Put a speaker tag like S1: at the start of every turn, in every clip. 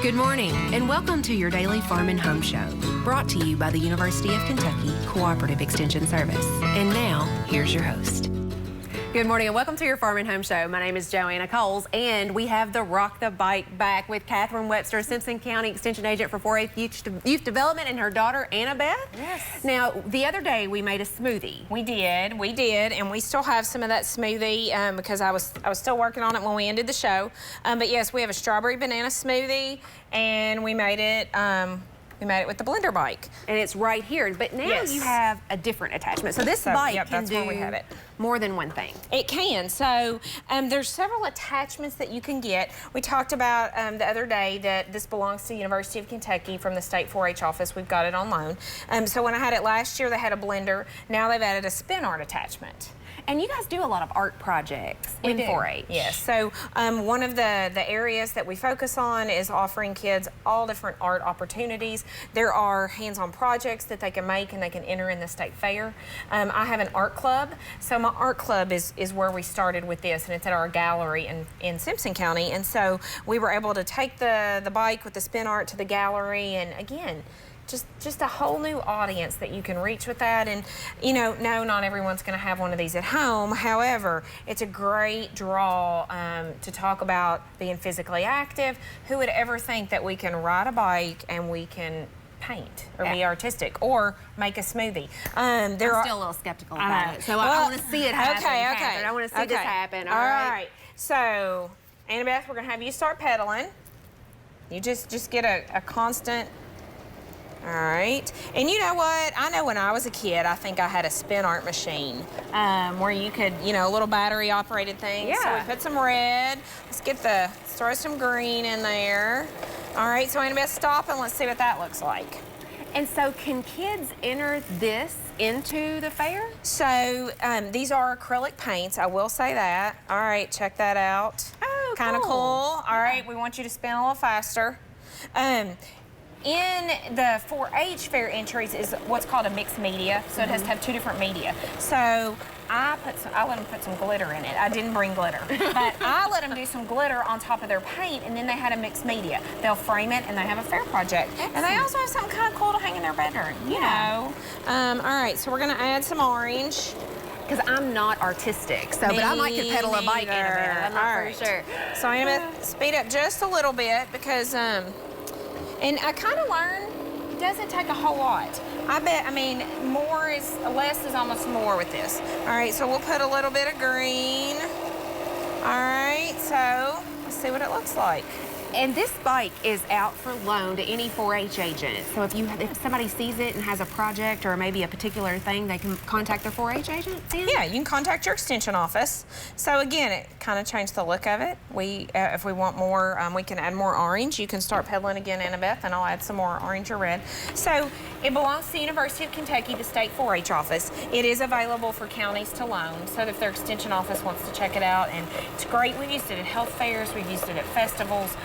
S1: Good morning, and welcome to your daily Farm and Home Show, brought to you by the University of Kentucky Cooperative Extension Service. And now, here's your host.
S2: Good morning and welcome to your Farm and Home Show. My name is Joanna Coles, and we have the Rock the Bike back with Catherine Webster, Simpson County Extension Agent for 4-H Youth Development, and her daughter, Anabeth.
S3: Yes.
S2: Now, the other day we made a smoothie.
S3: We did, and we still have some of that smoothie because I was still working on it when we ended the show. But yes, we have a strawberry banana smoothie, and we made it. We made it with the blender bike.
S2: And it's right here, but now you have a different attachment. So this bike can do more than one thing.
S3: It can. So there's several attachments that you can get. We talked about the other day that this belongs to the University of Kentucky from the state 4-H office. We've got it on loan. So when I had it last year, they had a blender. Now they've added a spin art attachment.
S2: And you guys do a lot of art projects in 4-H.
S3: Yes. So one of the areas that we focus on is offering kids all different art opportunities. There are hands-on projects that they can make and they can enter in the state fair. I have an art club. So my art club is where we started with this, and it's at our gallery in Simpson County. And so we were able to take the bike with the spin art to the gallery, and again, just a whole new audience that you can reach with that. And you know, no, not everyone's going to have one of these at home. However, it's a great draw to talk about being physically active. Who would ever think that we can ride a bike and we can paint or be artistic or make a smoothie?
S2: I'm still a little skeptical about it, so I want to see it happen.
S3: Okay.
S2: I want to see this happen.
S3: All right. So, Anabeth, we're going to have you start pedaling. You just get a constant. All right, and you know what? I know when I was a kid, I think I had a spin art machine where you could, a little battery operated thing.
S2: Yeah.
S3: So we put some red. Let's throw some green in there. All right, so Anabeth, stop and let's see what that looks like.
S2: And so can kids enter this into the fair?
S3: So these are acrylic paints, I will say that. All right, check that out.
S2: Oh,
S3: kind of cool. All right, we want you to spin a little faster. In the 4-H fair entries is what's called a mixed media, so it has to have two different media. So I let them put some glitter in it. I didn't bring glitter, but I let them do some glitter on top of their paint, and then they had a mixed media. They'll frame it, and they have a fair project.
S2: Excellent.
S3: And they also have something kind of cool to hang in their bedroom, you know. All right, so we're gonna add some orange.
S2: Because I'm not artistic, but I might could pedal a bike in a bit. I'm not for sure.
S3: So Anabeth, speed up just a little bit because and I kind of learned it doesn't take a whole lot. Less is almost more with this. All right, so we'll put a little bit of green. All right, so let's see what it looks like.
S2: And this bike is out for loan to any 4-H agent. So if somebody sees it and has a project or maybe a particular thing, they can contact their 4-H agent?
S3: Yeah, you can contact your extension office. So again, it kind of changed the look of it. If we want more, we can add more orange. You can start pedaling again, Anabeth, and I'll add some more orange or red. So it belongs to the University of Kentucky, the state 4-H office. It is available for counties to loan, so if their extension office wants to check it out. And it's great. We've used it at health fairs. We've used it at festivals.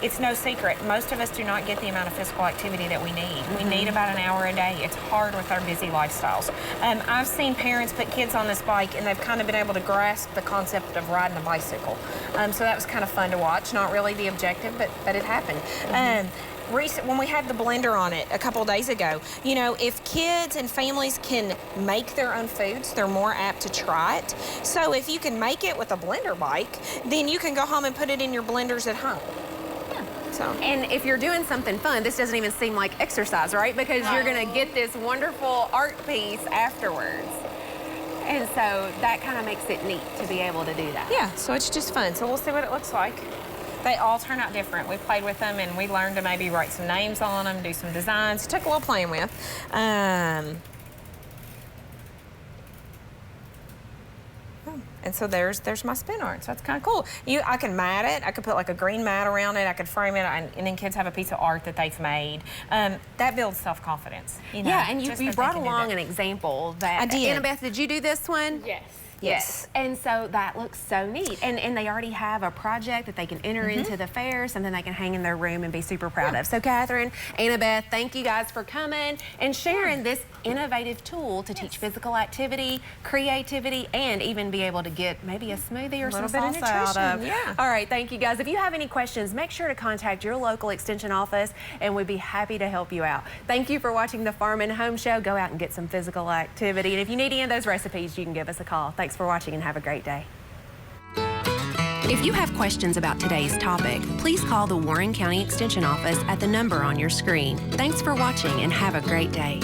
S3: It's no secret. Most of us do not get the amount of physical activity that we need. We need about an hour a day. It's hard with our busy lifestyles. I've seen parents put kids on this bike and they've kind of been able to grasp the concept of riding a bicycle. So that was kind of fun to watch. Not really the objective, but it happened. When we had the blender on it a couple days ago, if kids and families can make their own foods, they're more apt to try it. So if you can make it with a blender bike, then you can go home and put it in your blenders at home. So.
S2: And if you're doing something fun, this doesn't even seem like exercise, right? Because you're going to get this wonderful art piece afterwards. And so that kind of makes it neat to be able to do that.
S3: Yeah, so it's just fun. So we'll see what it looks like. They all turn out different. We played with them and we learned to maybe write some names on them, do some designs. It took a little playing with. And so there's my spin art. So that's kind of cool. I can mat it. I could put like a green mat around it. I could frame it, and then kids have a piece of art that they've made. That builds self-confidence.
S2: Yeah, and you brought along an example that.
S3: I did.
S2: Anabeth, did you do this one?
S4: Yes.
S3: Yes.
S2: And so that looks so neat. And they already have a project that they can enter into the fair, something they can hang in their room and be super proud of. So Catherine, Anabeth, thank you guys for coming and sharing this innovative tool to teach physical activity, creativity, and even be able to get maybe a smoothie or some salsa out of.
S3: Yeah.
S2: All right, thank you guys. If you have any questions, make sure to contact your local extension office and we'd be happy to help you out. Thank you for watching the Farm and Home Show. Go out and get some physical activity. And if you need any of those recipes, you can give us a call. Thanks for watching and have a great day.
S1: If you have questions about today's topic, please call the Warren County Extension Office at the number on your screen. Thanks for watching and have a great day.